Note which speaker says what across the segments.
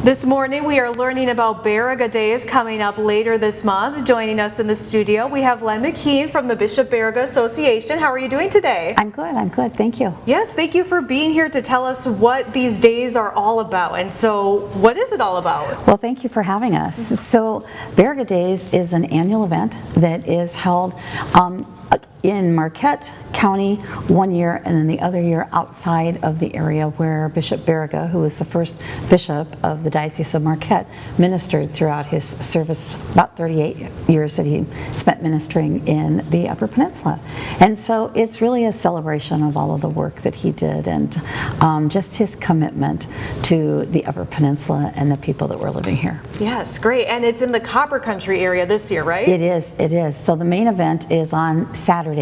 Speaker 1: This morning we are learning about Baraga Days coming up later this month. Joining us in the studio, we have Len McKean from the Bishop Baraga Association. How are you doing today?
Speaker 2: I'm good, thank you.
Speaker 1: Yes, thank you for being here to tell us what these days are all about. And so, what is it all about?
Speaker 2: Well, thank you for having us. So, Baraga Days is an annual event that is held in Marquette County one year, and then the other year outside of the area where Bishop Baraga, who was the first bishop of the Diocese of Marquette, ministered throughout his service, about 38 years that he spent ministering in the Upper Peninsula. And so it's really a celebration of all of the work that he did, and just his commitment to the Upper Peninsula and the people that were living here.
Speaker 1: Yes, great. And it's in the Copper Country area this year, right?
Speaker 2: It is. So the main event is on Saturday,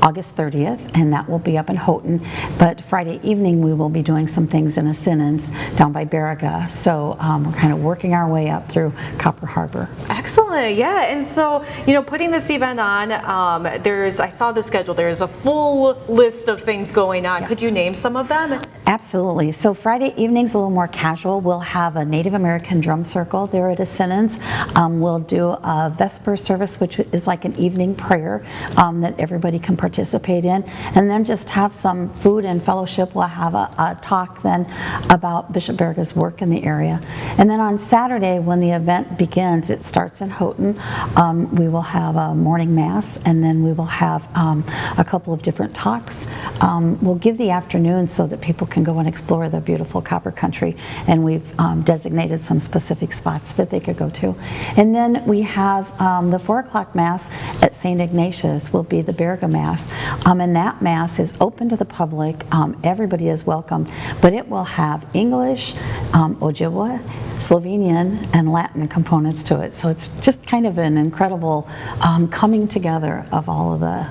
Speaker 2: August 30th, and that will be up in Houghton. But Friday evening we will be doing some things in Assinans down by Baraga. So we're kind of working our way up through Copper Harbor.
Speaker 1: Excellent, yeah. And so, you know, putting this event on, I saw the schedule, there's a full list of things going on. Yes. Could you name some of them?
Speaker 2: Absolutely. So Friday evening's a little more casual. We'll have a Native American drum circle there at Assinans. We'll do a Vesper service, which is like an evening prayer that everybody can participate in, and then just have some food and fellowship. We'll have a talk then about Bishop Baraga's work in the area. And then on Saturday, when the event begins, it starts in Houghton. We will have a morning mass, and then we will have a couple of different talks. We'll give the afternoon so that people can go and explore the beautiful Copper Country, and we've designated some specific spots that they could go to. And then we have the 4 o'clock Mass at St. Ignatius will be the Baraga Mass, and that Mass is open to the public. Everybody is welcome, but it will have English, Ojibwe, Slovenian, and Latin components to it. So it's just kind of an incredible coming together of all of the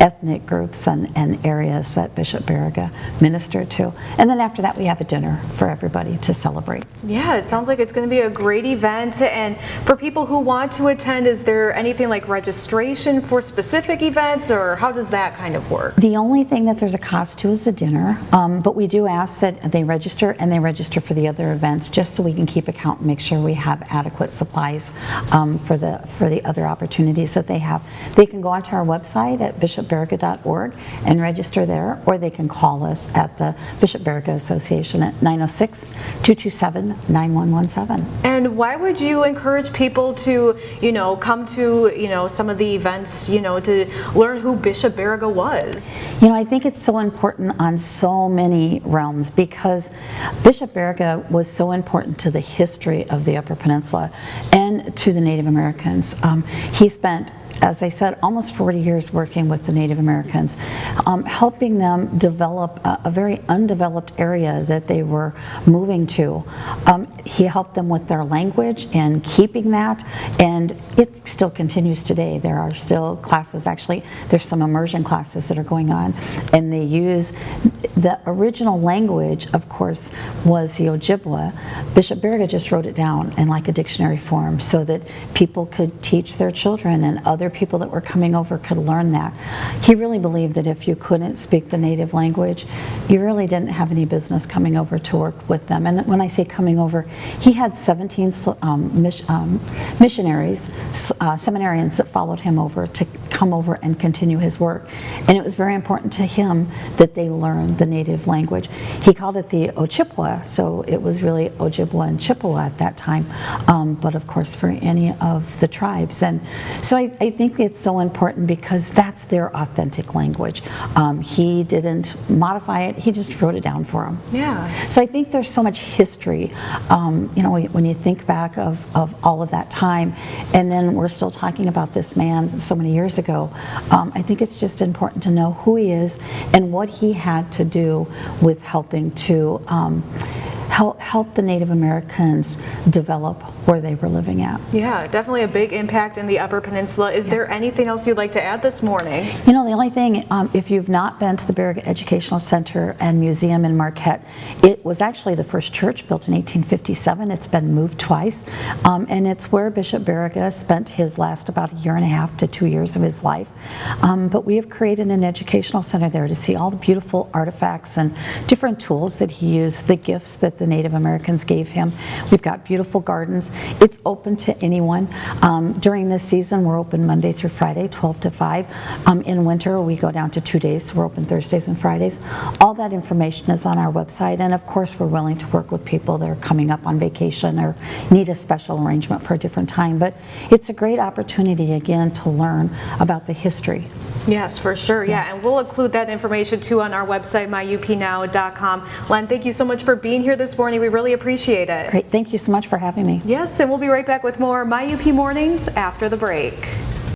Speaker 2: ethnic groups and areas that Bishop Baraga ministered to. And then after that we have a dinner for everybody to celebrate.
Speaker 1: Yeah, it sounds like it's going to be a great event. And for people who want to attend, is there anything like registration for specific events, or how does that kind of work?
Speaker 2: The only thing that there's a cost to is the dinner, but we do ask that they register, and they register for the other events, just so we can keep account and make sure we have adequate supplies for the other opportunities that they have. They can go onto our website at bishopbaraga.org and register there, or they can call us at the Bishop Baraga Association at 906-227-9117.
Speaker 1: And why would you encourage people to, come to, some of the events, to learn who Bishop Baraga was?
Speaker 2: I think it's so important on so many realms, because Bishop Baraga was so important to the history of the Upper Peninsula and to the Native Americans. He spent, as I said, almost 40 years working with the Native Americans, helping them develop a very undeveloped area that they were moving to. He helped them with their language and keeping that, and it still continues today. There are still classes, actually there's some immersion classes that are going on, and they use the original language, of course, was the Ojibwe. Bishop Baraga just wrote it down in like a dictionary form so that people could teach their children, and other people that were coming over could learn that. He really believed that if you couldn't speak the native language, you really didn't have any business coming over to work with them. And when I say coming over, he had 17 missionaries, seminarians that followed him over to come over and continue his work. And it was very important to him that they learn the native language. He called it the Ojibwe, so it was really Ojibwe and Chippewa at that time, but of course for any of the tribes. And so I think it's so important because that's their authentic language. He didn't modify it, he just wrote it down for them.
Speaker 1: Yeah.
Speaker 2: So I think there's so much history, when you think back of all of that time, and then we're still talking about this man so many years ago. I think it's just important to know who he is and what he had to do with helping to help the Native Americans develop where they were living at.
Speaker 1: Yeah, definitely a big impact in the Upper Peninsula. Is there anything else you'd like to add this morning?
Speaker 2: The only thing, if you've not been to the Baraga Educational Center and Museum in Marquette, it was actually the first church built in 1857. It's been moved twice, and it's where Bishop Baraga spent his last about 1.5 to 2 years of his life. But we have created an educational center there to see all the beautiful artifacts and different tools that he used, the gifts that the the Native Americans gave him. We've got beautiful gardens. It's open to anyone. During this season, we're open Monday through Friday, 12 to 5. In winter, we go down to 2 days, so we're open Thursdays and Fridays. All that information is on our website, and of course, we're willing to work with people that are coming up on vacation or need a special arrangement for a different time. But it's a great opportunity, again, to learn about the history.
Speaker 1: Yes, for sure. Yeah, and we'll include that information too on our website, myupnow.com. Len, thank you so much for being here this morning. We really appreciate it.
Speaker 2: Great. Thank you so much for having me.
Speaker 1: Yes, and we'll be right back with more My UP Mornings after the break.